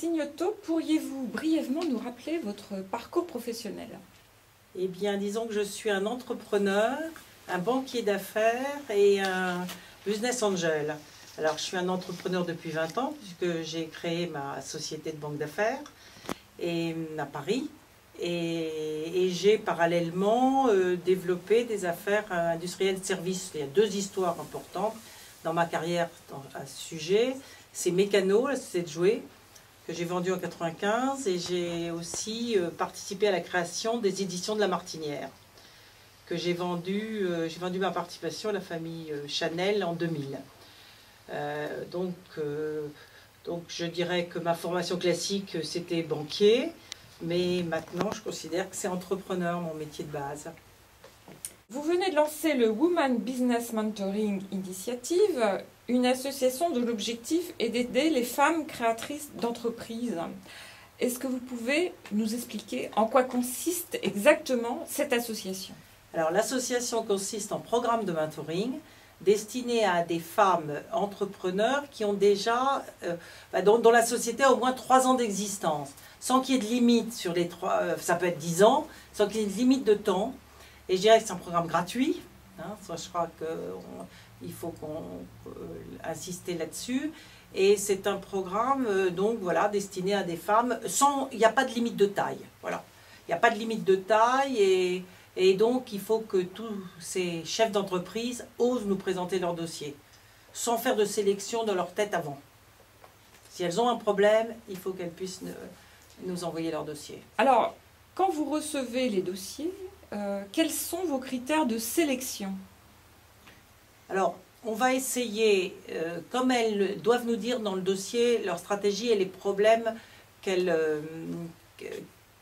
Tignotto, pourriez-vous brièvement nous rappeler votre parcours professionnel? Eh bien, disons que je suis un entrepreneur, un banquier d'affaires et un business angel. Alors, je suis un entrepreneur depuis 20 ans, puisque j'ai créé ma société de banque d'affaires à Paris. Et j'ai parallèlement développé des affaires industrielles de services. Il y a deux histoires importantes dans ma carrière à ce sujet. C'est Mécano, la société de jouets, que j'ai vendu en 95, et j'ai aussi participé à la création des éditions de La Martinière, que j'ai vendu ma participation à la famille Chanel en 2000. Donc je dirais que ma formation classique c'était banquier, mais maintenant je considère que c'est entrepreneur mon métier de base. Vous venez de lancer le Women Business Mentoring Initiative, une association dont l'objectif est d'aider les femmes créatrices d'entreprises. Est-ce que vous pouvez nous expliquer en quoi consiste exactement cette association? Alors l'association consiste en programme de mentoring destiné à des femmes entrepreneurs qui ont déjà, dont la société a au moins 3 ans d'existence, sans qu'il y ait de limite sur les 3, ça peut être 10 ans, sans qu'il y ait de limite de temps. Et je dirais que c'est un programme gratuit, hein, ça, je crois qu'il faut insister là-dessus. Et c'est un programme donc voilà, destiné à des femmes, il n'y a pas de limite de taille. Voilà. Il n'y a pas de limite de taille et donc il faut que tous ces chefs d'entreprise osent nous présenter leur dossier, sans faire de sélection dans leur tête avant. Si elles ont un problème, il faut qu'elles puissent nous envoyer leur dossier. Alors, quand vous recevez les dossiers, quels sont vos critères de sélection? Alors, on va essayer, comme elles doivent nous dire dans le dossier leur stratégie et les problèmes qu'elles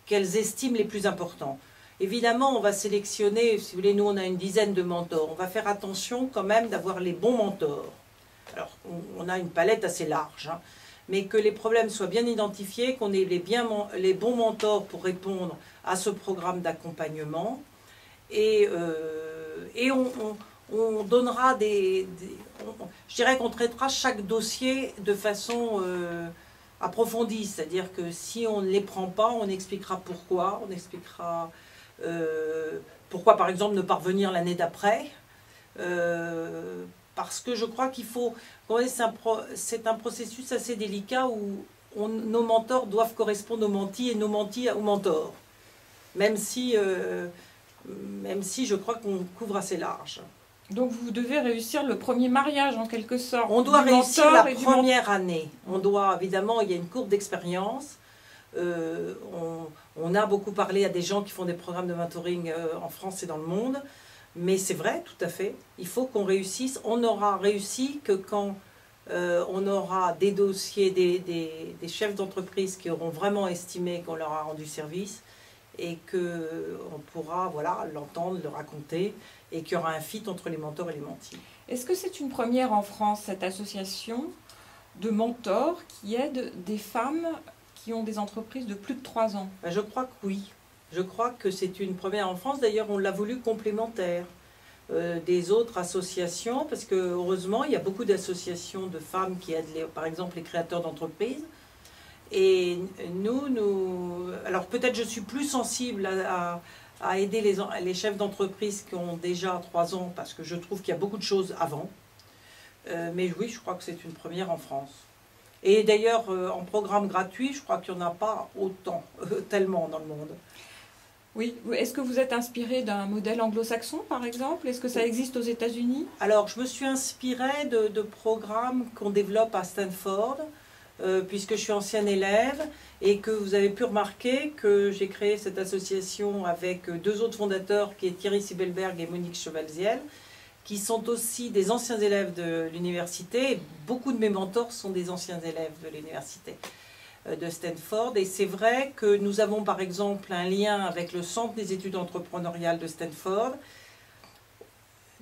estiment les plus importants. Évidemment, on va sélectionner, si vous voulez, nous on a une dizaine de mentors. On va faire attention quand même d'avoir les bons mentors. Alors, on a une palette assez large, hein, mais que les problèmes soient bien identifiés, qu'on ait les bons mentors pour répondre à ce programme d'accompagnement. Et on donnera je dirais qu'on traitera chaque dossier de façon approfondie. C'est-à-dire que si on ne les prend pas, on expliquera pourquoi. On expliquera pourquoi, par exemple, ne pas revenir l'année d'après. Parce que je crois qu'il faut... C'est un processus assez délicat où nos mentors doivent correspondre aux mentis et nos mentis aux mentors. Même si je crois qu'on couvre assez large. Donc vous devez réussir le premier mariage en quelque sorte. On doit réussir la première année. On doit, évidemment, il y a une courbe d'expérience. On a beaucoup parlé à des gens qui font des programmes de mentoring en France et dans le monde. Mais c'est vrai, tout à fait. Il faut qu'on réussisse. On n'aura réussi que quand on aura des dossiers, des chefs d'entreprise qui auront vraiment estimé qu'on leur a rendu service et qu'on pourra voilà, l'entendre, le raconter et qu'il y aura un fit entre les mentors et les mentis. Est-ce que c'est une première en France, cette association de mentors qui aide des femmes qui ont des entreprises de plus de 3 ans? Je crois que oui. Je crois que c'est une première en France. D'ailleurs, on l'a voulu complémentaire des autres associations, parce que heureusement, il y a beaucoup d'associations de femmes qui aident, par exemple, les créateurs d'entreprises. Et alors peut-être je suis plus sensible à aider les chefs d'entreprise qui ont déjà 3 ans, parce que je trouve qu'il y a beaucoup de choses avant. Mais oui, je crois que c'est une première en France. Et d'ailleurs, en programme gratuit, je crois qu'il n'y en a pas autant, tellement dans le monde. Oui. Est-ce que vous êtes inspiré d'un modèle anglo-saxon, par exemple? Est-ce que ça existe aux États-Unis? Alors, je me suis inspirée de programmes qu'on développe à Stanford, puisque je suis ancienne élève, et que vous avez pu remarquer que j'ai créé cette association avec 2 autres fondateurs, qui est Thierry Sibelberg et Monique Chevalziel, qui sont aussi des anciens élèves de l'université. Beaucoup de mes mentors sont des anciens élèves de l'université de Stanford. Et c'est vrai que nous avons par exemple un lien avec le Centre des études entrepreneuriales de Stanford.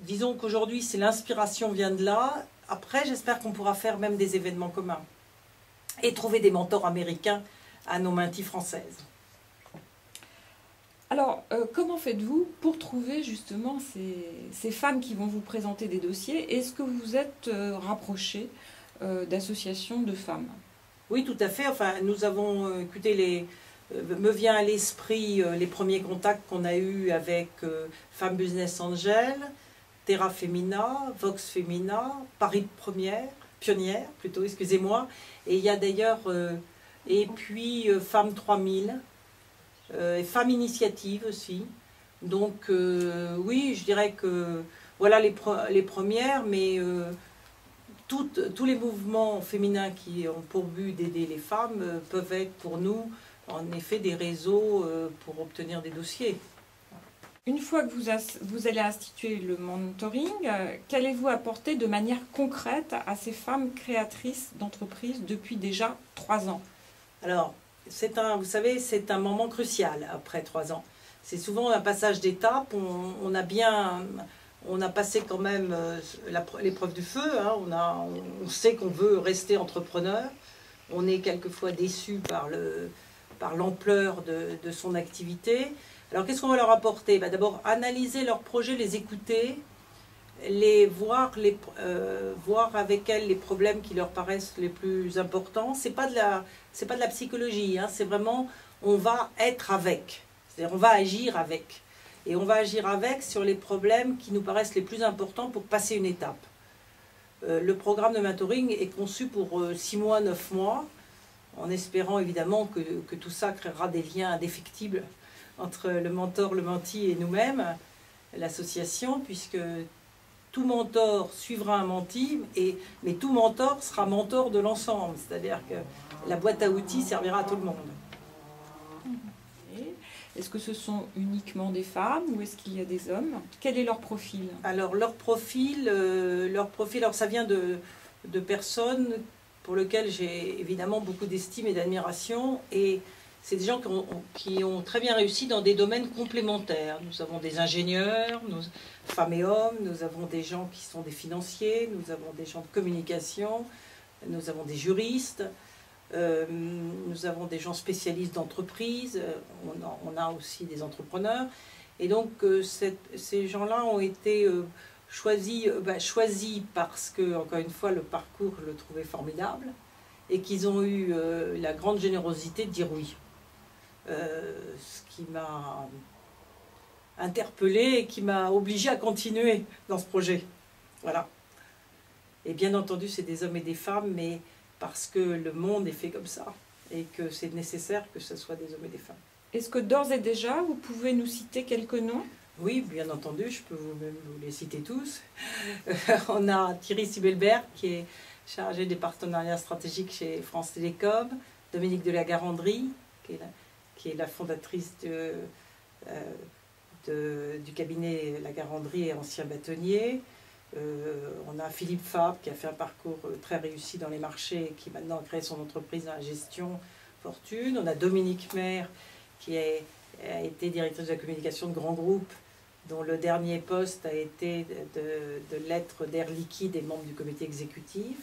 Disons qu'aujourd'hui, c'est l'inspiration vient de là. Après, j'espère qu'on pourra faire même des événements communs et trouver des mentors américains à nos mentis françaises. Alors, comment faites-vous pour trouver justement ces femmes qui vont vous présenter des dossiers? Est-ce que vous êtes rapproché d'associations de femmes? Oui, tout à fait. Enfin, nous avons, écoutez, me vient à l'esprit les premiers contacts qu'on a eus avec Femmes Business Angel, Terra Femina, Vox Femina, Paris Pionnière, plutôt, excusez-moi. Et il y a d'ailleurs, et puis Femmes 3000, et Femmes Initiative aussi. Donc, oui, je dirais que voilà les premières, mais tous les mouvements féminins qui ont pour but d'aider les femmes peuvent être pour nous, en effet, des réseaux pour obtenir des dossiers. Une fois que vous allez instituer le mentoring, qu'allez-vous apporter de manière concrète à ces femmes créatrices d'entreprises depuis déjà 3 ans? Alors, vous savez, c'est un moment crucial après 3 ans. C'est souvent un passage d'étape. On a passé quand même l'épreuve du feu. Hein. On sait qu'on veut rester entrepreneur. On est quelquefois déçu par l'ampleur de son activité. Alors, qu'est-ce qu'on va leur apporter? D'abord, analyser leurs projets, les écouter, voir avec elles les problèmes qui leur paraissent les plus importants. C'est pas de la psychologie, hein, c'est vraiment, on va être avec. C'est-à-dire, on va agir avec. Et on va agir avec sur les problèmes qui nous paraissent les plus importants pour passer une étape. Le programme de mentoring est conçu pour 6 mois, 9 mois, en espérant évidemment que tout ça créera des liens indéfectibles entre le mentor, le menti et nous-mêmes, l'association, puisque tout mentor suivra un menti, mais tout mentor sera mentor de l'ensemble, c'est-à-dire que la boîte à outils servira à tout le monde. Est-ce que ce sont uniquement des femmes ou est-ce qu'il y a des hommes? Quel est leur profil? Alors leur profil, alors ça vient de personnes pour lesquelles j'ai évidemment beaucoup d'estime et d'admiration, et c'est des gens qui ont très bien réussi dans des domaines complémentaires. Nous avons des ingénieurs, femmes et hommes, nous avons des gens qui sont des financiers, nous avons des gens de communication, nous avons des juristes, nous avons des gens spécialistes d'entreprise, on a aussi des entrepreneurs. Et donc ces gens-là ont été choisis parce que, encore une fois, le parcours, je le trouvais formidable, et qu'ils ont eu la grande générosité de dire oui. Ce qui m'a interpellée et qui m'a obligée à continuer dans ce projet. Voilà. Et bien entendu, c'est des hommes et des femmes, mais parce que le monde est fait comme ça et que c'est nécessaire que ce soit des hommes et des femmes. Est-ce que d'ores et déjà, vous pouvez nous citer quelques noms? Oui, bien entendu, je peux vous les citer tous. On a Thierry Sibelberg, qui est chargé des partenariats stratégiques chez France Télécom, Dominique de la Garandrie, qui est la fondatrice du cabinet La Garandrie et ancien bâtonnier. On a Philippe Fabre, qui a fait un parcours très réussi dans les marchés et qui maintenant a créé son entreprise dans la gestion fortune. On a Dominique Maire, qui a été directrice de la communication de grands groupes, dont le dernier poste a été de l'être d'Air Liquide et membre du comité exécutif.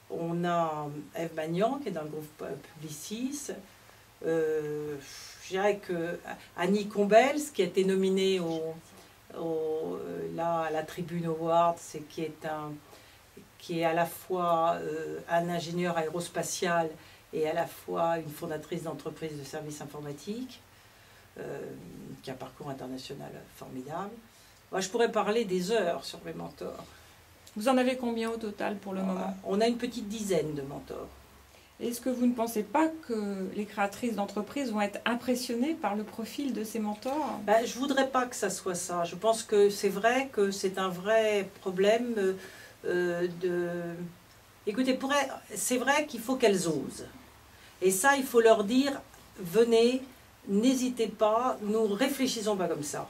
On a Ève Magnan, qui est dans le groupe Publicis. Je dirais que Annie Combels, qui a été nominée à la Tribune Award, qui est à la fois un ingénieur aérospatial et à la fois une fondatrice d'entreprise de services informatiques, qui a un parcours international formidable. Moi, je pourrais parler des heures sur mes mentors. Vous en avez combien au total pour le moment? On a une petite dizaine de mentors. Est-ce que vous ne pensez pas que les créatrices d'entreprises vont être impressionnées par le profil de ces mentors? Je ne voudrais pas que ça soit ça. Je pense que c'est vrai que c'est un vrai problème Écoutez, c'est vrai qu'il faut qu'elles osent. Et ça, il faut leur dire, venez, n'hésitez pas, nous ne réfléchissons pas comme ça.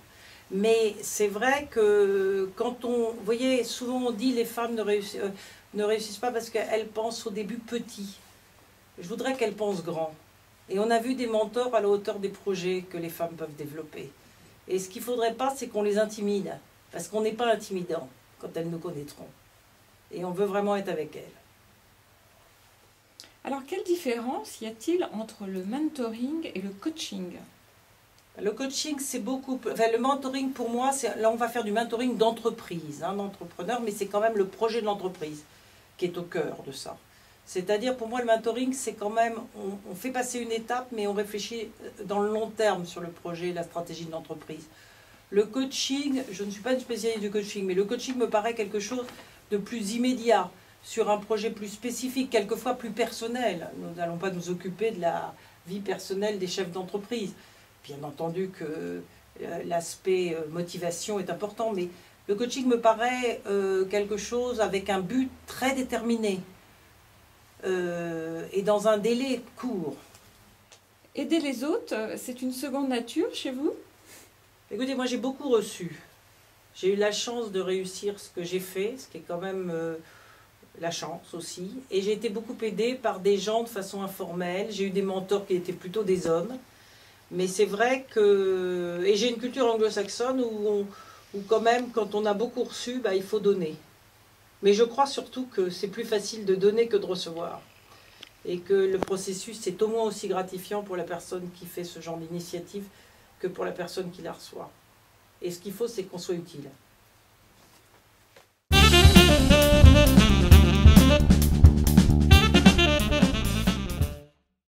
Mais c'est vrai que quand vous voyez, souvent on dit les femmes ne réussissent pas parce qu'elles pensent au début petit. Je voudrais qu'elles pensent grand. Et on a vu des mentors à la hauteur des projets que les femmes peuvent développer. Et ce qu'il ne faudrait pas, c'est qu'on les intimide. Parce qu'on n'est pas intimidant quand elles nous connaîtront. Et on veut vraiment être avec elles. Alors, quelle différence y a-t-il entre le mentoring et le coaching? Le coaching, c'est beaucoup... Enfin, le mentoring, pour moi, là, on va faire du mentoring d'entreprise, d'entrepreneur, mais c'est quand même le projet de l'entreprise qui est au cœur de ça. C'est-à-dire, pour moi, le mentoring, c'est quand même, on fait passer une étape, mais on réfléchit dans le long terme sur le projet, la stratégie de l'entreprise. Le coaching, je ne suis pas une spécialiste du coaching, mais le coaching me paraît quelque chose de plus immédiat, sur un projet plus spécifique, quelquefois plus personnel. Nous n'allons pas nous occuper de la vie personnelle des chefs d'entreprise. Bien entendu que l'aspect motivation est important, mais le coaching me paraît quelque chose avec un but très déterminé et dans un délai court. Aider les autres, c'est une seconde nature chez vous? Écoutez, moi j'ai beaucoup reçu. J'ai eu la chance de réussir ce que j'ai fait, ce qui est quand même la chance aussi. Et j'ai été beaucoup aidée par des gens de façon informelle. J'ai eu des mentors qui étaient plutôt des hommes. Mais c'est vrai que... Et j'ai une culture anglo-saxonne où quand même, quand on a beaucoup reçu, bah, il faut donner. Mais je crois surtout que c'est plus facile de donner que de recevoir. Et que le processus est au moins aussi gratifiant pour la personne qui fait ce genre d'initiative que pour la personne qui la reçoit. Et ce qu'il faut, c'est qu'on soit utile.